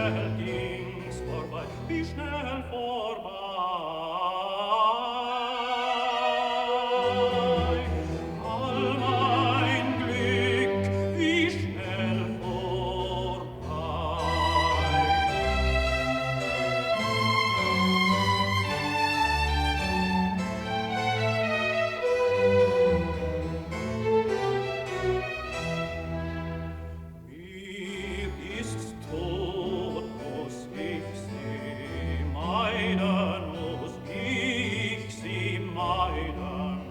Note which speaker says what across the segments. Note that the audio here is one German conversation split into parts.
Speaker 1: schnell ging's vorbei, wie schnell vorbei. All mein Glück, wie schnell vorbei. Mir ist's tot, muss ich sie meiden, muss ich sie meiden.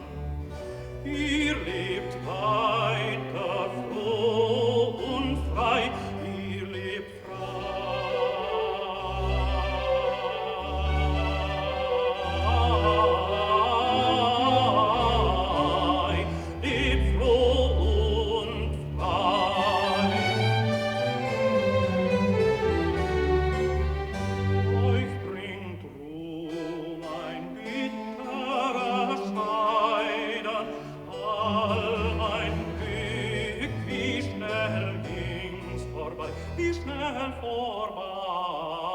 Speaker 1: Ihr lebt weiter froh und frei, ihr lebt frei, lebt froh und frei. Euch bringt Ruhm ein bitterer Scheiden, all mein Glück, wie schnell ging's vorbei, wie schnell vorbei.